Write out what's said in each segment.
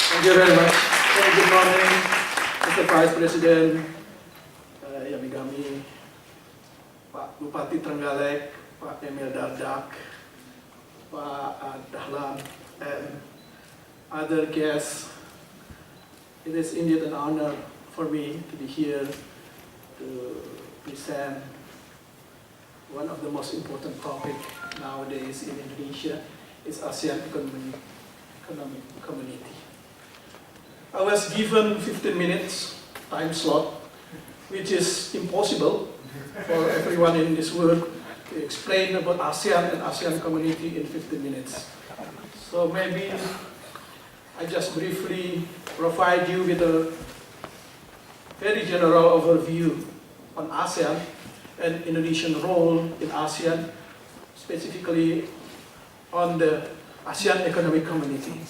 Thank you very much. Good morning, Mr. Vice President, Yamigami, Pak Bupati Trenggalek, Pak Emil Dardak, Pak Dahlan, and other guests. It is indeed an honor for me to be here to present one of the most important topics nowadays in Indonesia is ASEAN Economic Community. I was given 15 minutes time slot, which is impossible for everyone in this world to explain about ASEAN and ASEAN community in 15 minutes. So maybe I just briefly provide you with a very general overview on ASEAN and Indonesian role in ASEAN, specifically on the ASEAN Economic Community.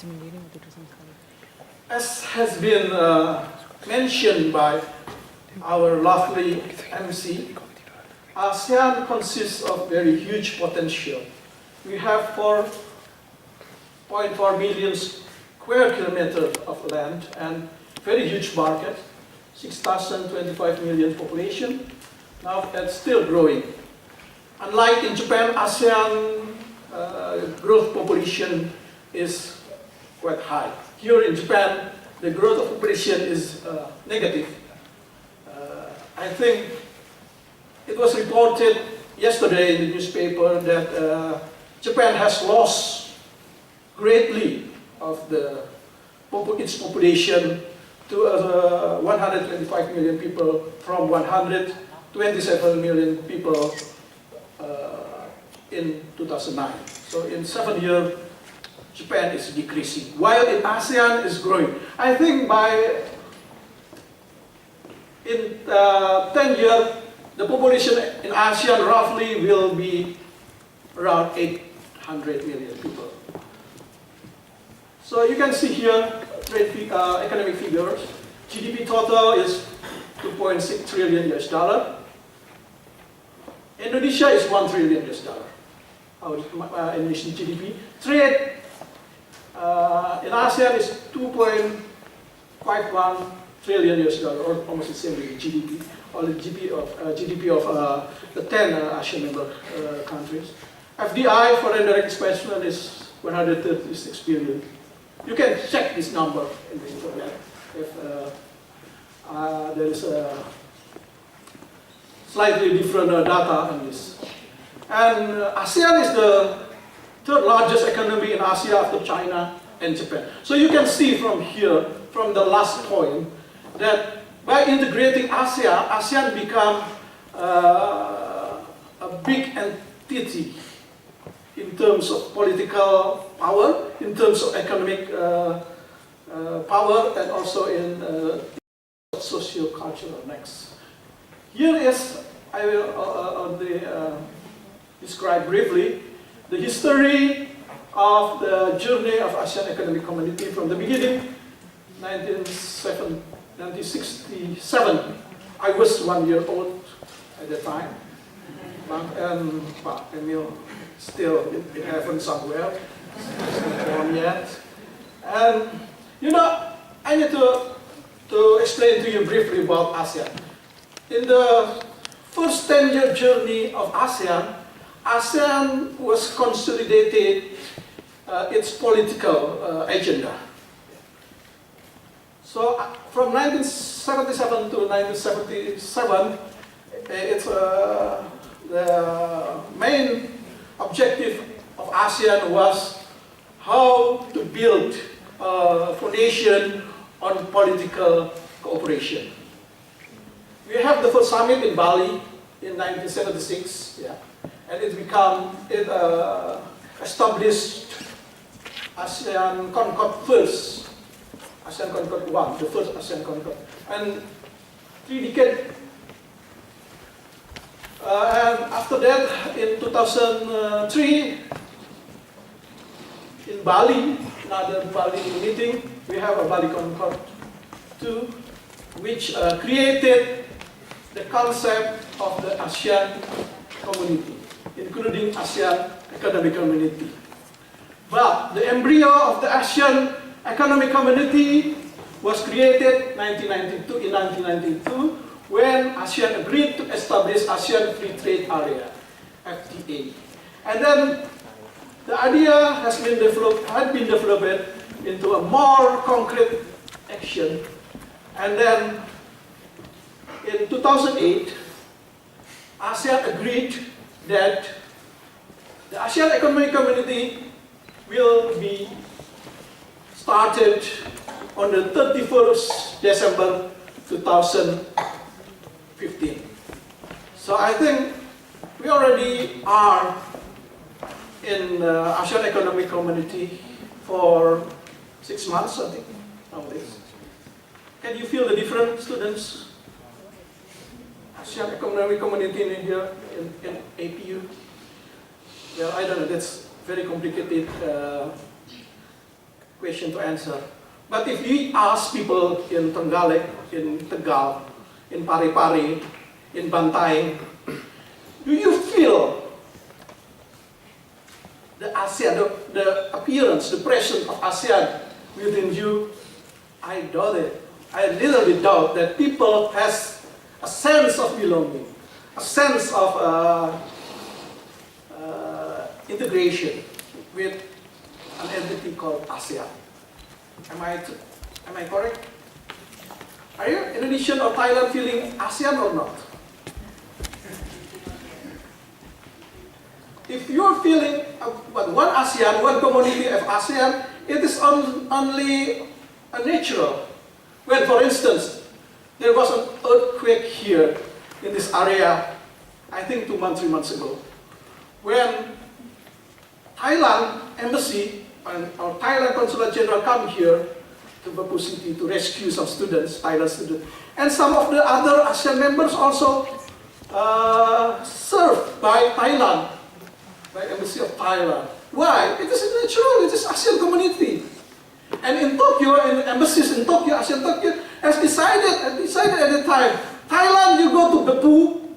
As has been mentioned by our lovely MC, ASEAN consists of very huge potential. We have 4.4 million square kilometers of land and very huge market, 6,025 million population, now that's still growing. Unlike in Japan, ASEAN growth population is quite high. Here in Japan, the growth of population is negative. I think it was reported yesterday in the newspaper that Japan has lost greatly of its population to 125 million people from 127 million people in 2009. So in 7 years, Japan is decreasing, while in ASEAN is growing. I think in 10 years, the population in ASEAN roughly will be around 800 million people. So you can see here economic figures. GDP total is 2.6 trillion US dollar. Indonesia is 1 trillion US dollar. Our Indonesian GDP. Trade in ASEAN is 2.51 trillion US dollar, or almost the same with GDP, or the GDP of the 10 ASEAN member countries. FDI, foreign direct investment, is 136 billion. You can check this number in the internet if there is a slightly different data on this. And ASEAN is the third largest economy in Asia after China and Japan. So you can see from here, from the last point, that by integrating ASEAN, ASEAN become a big entity in terms of political power, in terms of economic power, and also in socio-cultural next. Here is, I will describe briefly the history of the journey of ASEAN Economic Community from the beginning, 1967. I was 1 year old at the time, and Pak Emil still in heaven somewhere, not born yet. And you know, I need to explain to you briefly about ASEAN. In the first 10-year journey of ASEAN, ASEAN was consolidated its political agenda. So from 1977 to 1977, it's the main objective of ASEAN was how to build a foundation on political cooperation. We have the first summit in Bali in 1976, yeah, and it established ASEAN Concord first, ASEAN Concord 1, the first ASEAN Concord, and 3 decades. And after that, in 2003, in Bali, another Bali meeting, we have a Bali Concord 2, which created the concept of the ASEAN community, including ASEAN Economic Community. But the embryo of the ASEAN Economic Community was created in 1992 when ASEAN agreed to establish ASEAN Free Trade Area, FTA. And then the idea had been developed into a more concrete action. And then in 2008, ASEAN agreed that the ASEAN Economic Community will be started on the 31st December 2015. So I think we already are in ASEAN Economic Community for 6 months, I think, nowadays. Can you feel the difference, students? ASEAN Economic Community in here, in APU? Well, I don't know, that's very complicated question to answer. But if you ask people in Trenggalek, in Tegal, in Pari-Pari, in Bantaeng, do you feel the ASEAN, the appearance, the presence of ASEAN within you? I doubt it. I a little bit doubt that people has a sense of belonging, a sense of integration with an entity called ASEAN. Am I correct? Are you Indonesian or Thailand feeling ASEAN or not? If you're feeling one ASEAN, one community of ASEAN, it is only a natural. When, for instance, there was an earthquake here in this area, I think 2 months, 3 months ago, when Thailand embassy and our Thailand Consulate General come here to Baku City to rescue some students, Thailand students, and some of the other ASEAN members also served by Thailand, by Embassy of Thailand. Why? It is natural, it is ASEAN community. And in Tokyo, in embassies in Tokyo, ASEAN Tokyo, has decided at the time, Thailand, you go to Baku,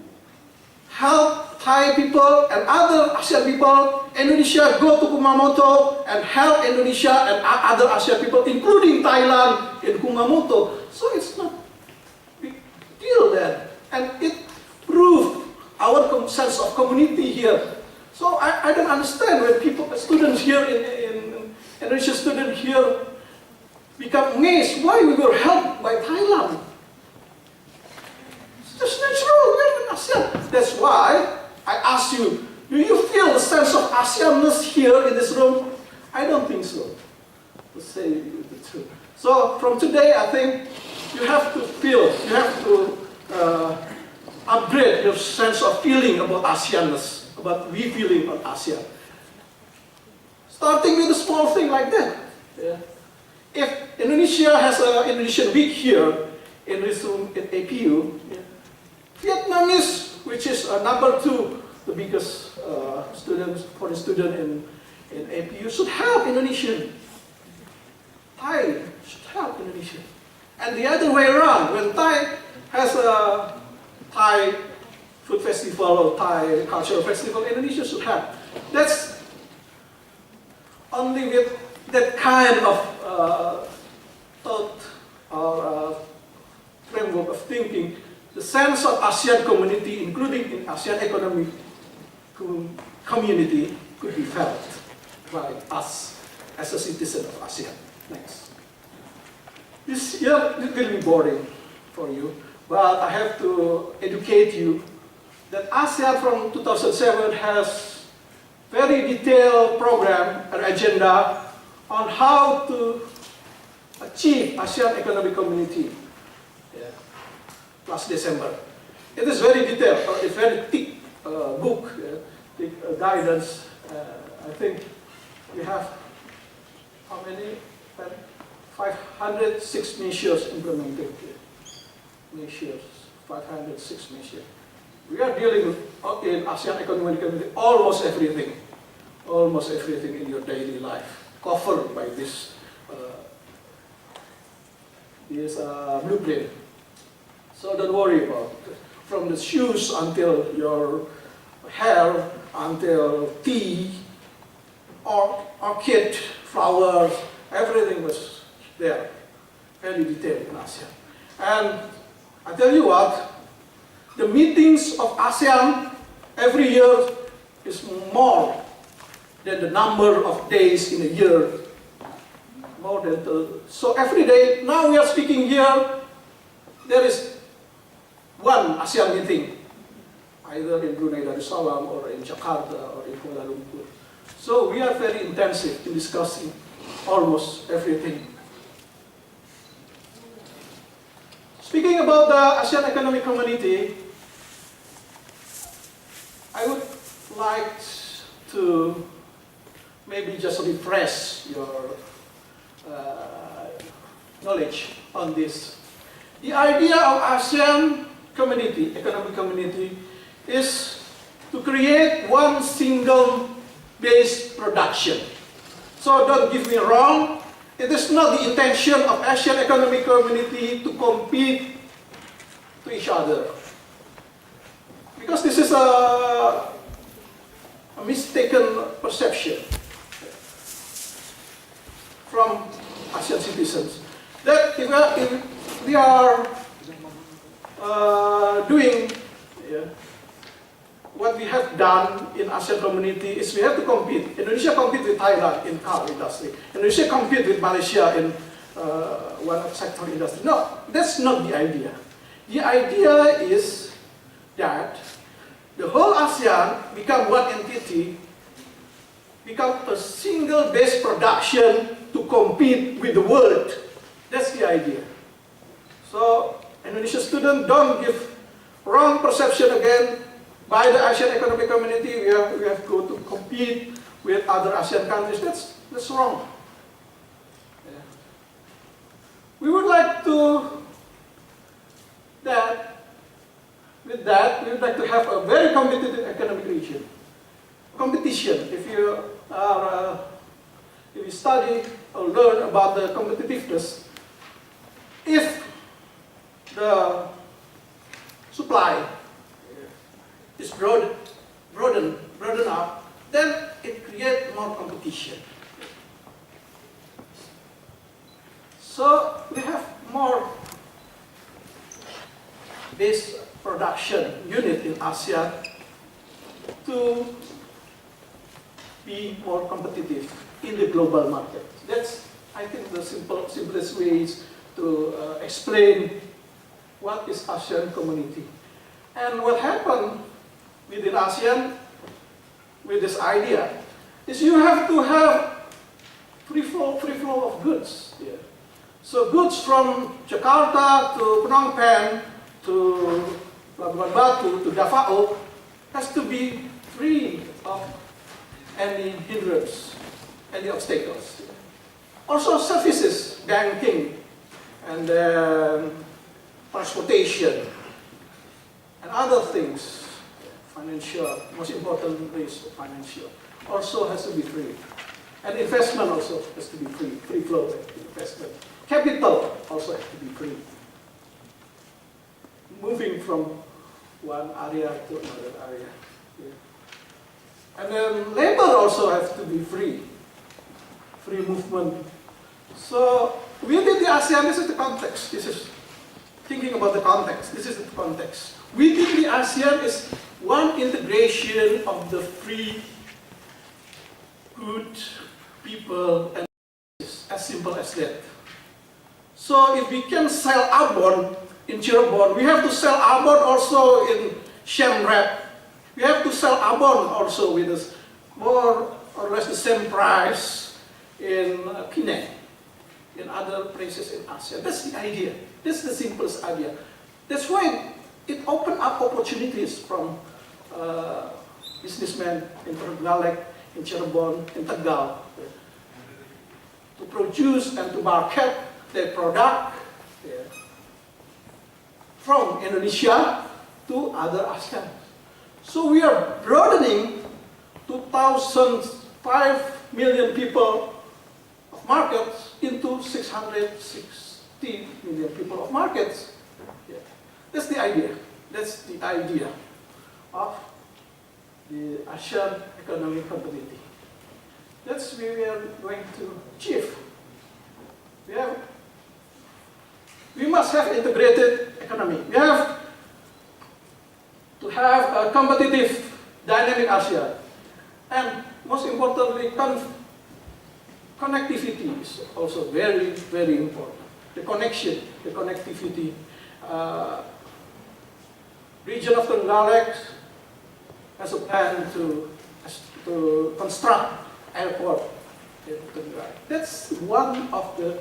help Thai people and other ASEAN people. Indonesia, go to Kumamoto and help Indonesia and other ASEAN people, including Thailand in Kumamoto. So it's not a big deal then. And it proved our sense of community here. So I don't understand when people, students here in Indonesian students here become amazed why we were helped by Thailand. It's just natural, we're in ASEAN. That's why I ask you, do you feel a sense of ASEAN-ness here in this room? I don't think so, to say the truth. So from today, I think you have to feel, you have to upgrade your sense of feeling about ASEAN-ness, about we feeling on ASEAN. Starting with a small thing like that. Yeah. If Indonesia has an Indonesian week here in this room at APU, yeah, Vietnamese, which is number 2, the biggest foreign student in APU, should help Indonesian. Thai should help Indonesian. And the other way around, when Thai has a Thai food festival or Thai cultural festival, Indonesia should help. That's only with that kind of thought or framework of thinking, the sense of ASEAN community, including in ASEAN economic community, could be felt by us as a citizen of ASEAN. Next. This year it will be boring for you, but I have to educate you that ASEAN from 2007 has very detailed program and agenda on how to achieve ASEAN Economic Community. Yeah. Last December. It is very detailed, it's very thick book, thick guidance. I think we have, how many? 506 measures implemented. Measures, 506 measures. We are dealing in ASEAN Economic Community almost everything in your daily life covered by this blueprint. So don't worry about it. From the shoes until your hair, until tea, orchid, flowers, everything was there, very detailed in ASEAN. And I tell you what, the meetings of ASEAN every year is more than the number of days in a year. So every day, now we are speaking here, there is one ASEAN meeting, either in Brunei Darussalam or in Jakarta or in Kuala Lumpur. So we are very intensive in discussing almost everything. Speaking about the ASEAN Economic Community, I would like to maybe just refresh your knowledge on this. The idea of ASEAN community, economic community, is to create one single base production. So don't get me wrong, it is not the intention of ASEAN Economic Community to compete to each other. Because this is a mistaken perception from ASEAN citizens that if we are doing what we have done in ASEAN community is we have to compete. Indonesia compete with Thailand in car industry. Indonesia compete with Malaysia in one sector industry. No, that's not the idea. The idea is that the whole ASEAN become one entity, become a single base production to compete with the world. That's the idea. So Indonesian students don't give wrong perception again. By the ASEAN Economic Community, we have to compete with other ASEAN countries. That's wrong. Yeah. We would like to we would like to have a very competitive economic region. Competition. If you study or learn about the competitiveness, if the supply is broaden up, then it creates more competition. So we have more base production unit in ASEAN to be more competitive in the global market. That's, I think, the simplest ways to explain what is ASEAN community. And what happened within ASEAN with this idea is you have to have free flow of goods. Yeah. So goods from Jakarta to Phnom Penh to Labuan Batu to Davao has to be free of any hindrance, any obstacles. Also services, banking, and transportation, and other things, financial, most importantly is financial, also has to be free. And investment also has to be free flow investment. Capital also has to be free. Moving from one area to another area. Yeah. And then labor also has to be free movement. So within the ASEAN, this is the context. This is thinking about the context. This is the context. Within the ASEAN is one integration of the free, good people, and as simple as that. So if we can sell outbound in Cirebon, we have to sell outbound also in Siem Reap. We have to sell outbound also with this more or less the same price in Penang, in other places in ASEAN. That's the idea. That's the simplest idea. That's why it opened up opportunities from businessmen in Trenggalek, in Cirebon, in Tegal, to produce and to market their product from Indonesia to other ASEAN. So we are broadening 2,005 million people of markets into 660 million people of markets. Yeah. That's the idea. That's the idea of the ASEAN Economic Community. That's what we are going to achieve. We must have integrated economy. We have to have a competitive, dynamic ASEAN. And most importantly, connectivity is also very, very important. The connection, the connectivity. Region of Trenggalek has a plan to construct airport in Trenggalek. That's one of the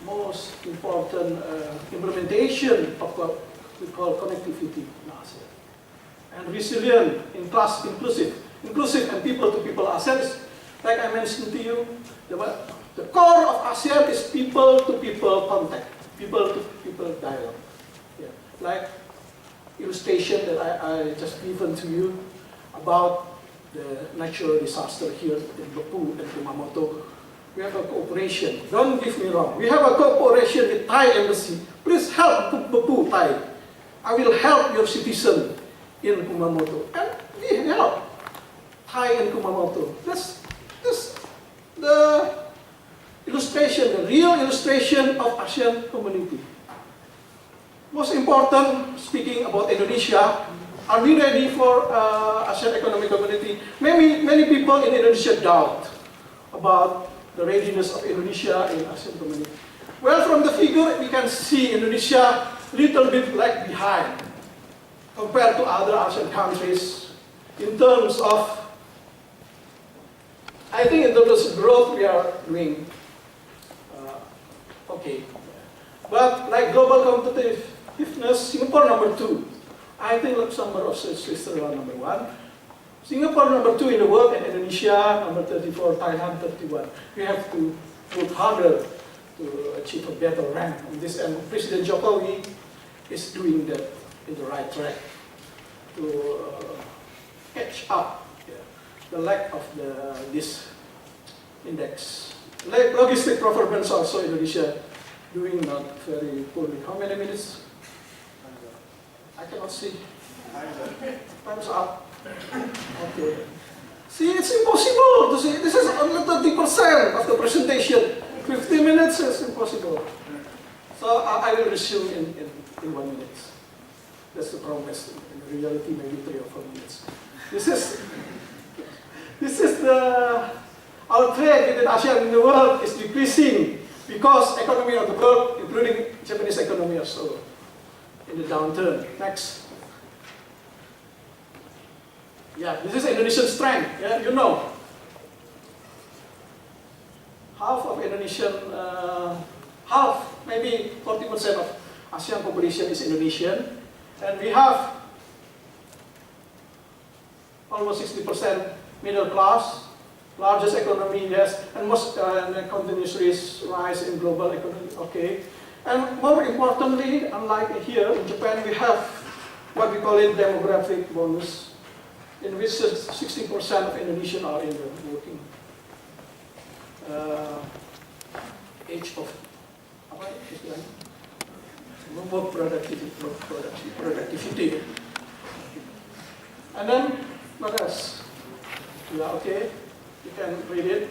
most important implementation of what we call connectivity in ASEAN. And resilient, inclusive and people-to-people ASEAN is, like I mentioned to you, the core of ASEAN is people-to-people contact, people-to-people dialogue. Yeah. Like illustration that I just given to you about the natural disaster here in Beppu and Kumamoto. We have a cooperation. Don't get me wrong. We have a cooperation with Thai embassy. Please help Beppu, Thai. I will help your citizen in Kumamoto. And we help Thai in Kumamoto. That's the illustration, the real illustration of ASEAN community. Most important, speaking about Indonesia, are we ready for ASEAN Economic Community? Many people in Indonesia doubt about the readiness of Indonesia in ASEAN Community. Well, from the figure, we can see Indonesia little bit lag behind compared to other ASEAN countries in terms of, I think in terms of growth, we are doing okay. But like global competitiveness, Singapore number 2. I think Luxembourg also is Switzerland number 1. Singapore number 2 in the world, and Indonesia number 34, Thailand 31. We have to work harder to achieve a better rank on this, and President Jokowi is doing that in the right track to catch up the lack of this index. Like logistic performance also Indonesia doing not very poorly. How many minutes? I cannot see. Time's up. Okay. See, it's impossible to see. This is only 30% of the presentation. 15 minutes is impossible. So I will resume in 1 minute. That's the promise. In reality, maybe 3 or 4 minutes. This is our trade within ASEAN in the world is decreasing because economy of the world, including Japanese economy, also in the downturn. Next. Yeah, this is Indonesian strength. Yeah, you know. Half of Indonesian, maybe 40% of ASEAN population is Indonesian, and we have almost 60% middle class, largest economy, yes, and most continuously rise in global economy. Okay, and more importantly, unlike here in Japan, we have what we call it demographic bonus, in which 60% of Indonesians are in the working age of work productivity. And then what else? Yeah, okay, you can read it.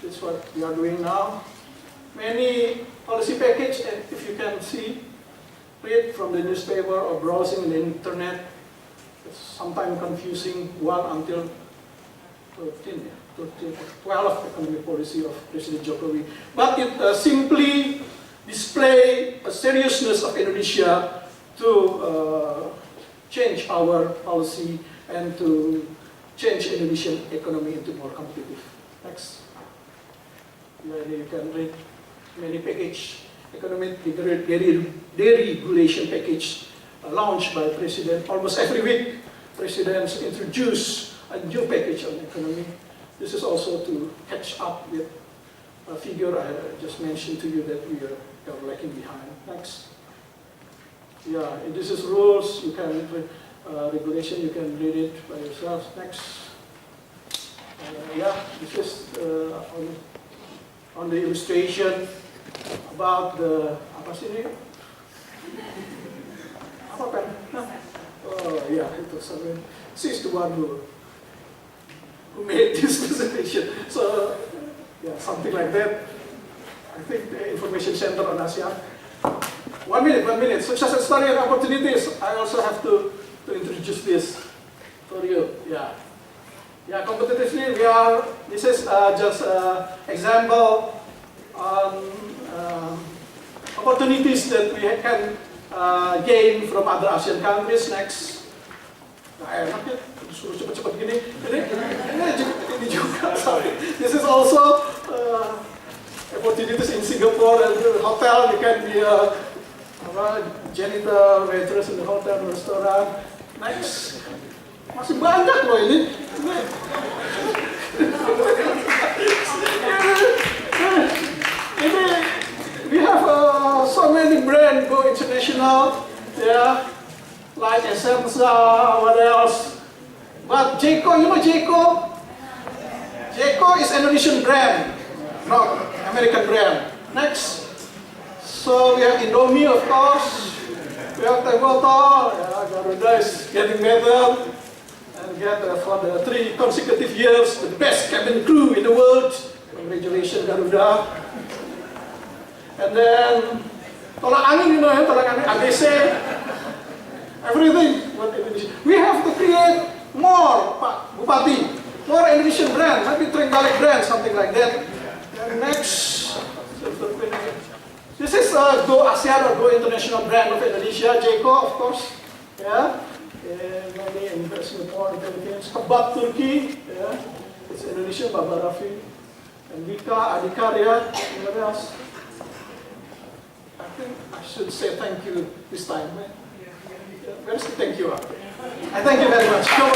This is what we are doing now. Many policy package, and if you can see, read from the newspaper or browsing on the internet. It's sometimes confusing, 1 until 13, 12 economic policy of President Jokowi. But it simply display a seriousness of Indonesia to change our policy and to change Indonesian economy into more competitive. Next. You can read many package, economic deregulation package launched by President. Almost every week, Presidents introduce a new package on economy. This is also to catch up with a figure I just mentioned to you that we are lagging behind. Next. Yeah, this is rules, you can, regulation, you can read it by yourself. Next. Yeah, this is on the illustration about the, apa sih ini? Apa pen? Oh yeah, it was something. She's the one who made this presentation. So yeah, something like that. I think the information center on ASEAN. 1 minute. Success and story and opportunities. I also have to introduce this for you. Yeah, competitively, this is just example on opportunities that we can gain from other ASEAN countries. Next. Nah, enak ya, suruh cepet-cepet gini. Ini juga, sorry. This is also opportunities in Singapore and the hotel. You can be a janitor, waitress in the hotel, restaurant. Next. Masih banyak loh ini. We have so many brands go international, yeah, like Samsung, what else? But Jeko, you know Jeko? Jeko is Indonesian brand, not American brand. Next, so we have Indomie, of course. We have Temoto, yeah, Garuda is getting better. And get for the 3 consecutive years the best cabin crew in the world. Congratulations, Garuda. And then tolak angin, you know, tolak angin, ABC, everything. What Indonesia? We have to create more, Pak Bupati, more Indonesian brand, maybe Trenggalek brand, something like that. And next, this is a Go ASEAN or Go International brand of Indonesia, Jeko, of course. Yeah. Many investment more in Philippines. Kebab Turkey, yeah. It's Indonesia, Baba Rafi. And Vika, Adikarya, what else? I think I should say thank you this time. Where's the thank you? I thank you very much. Come on,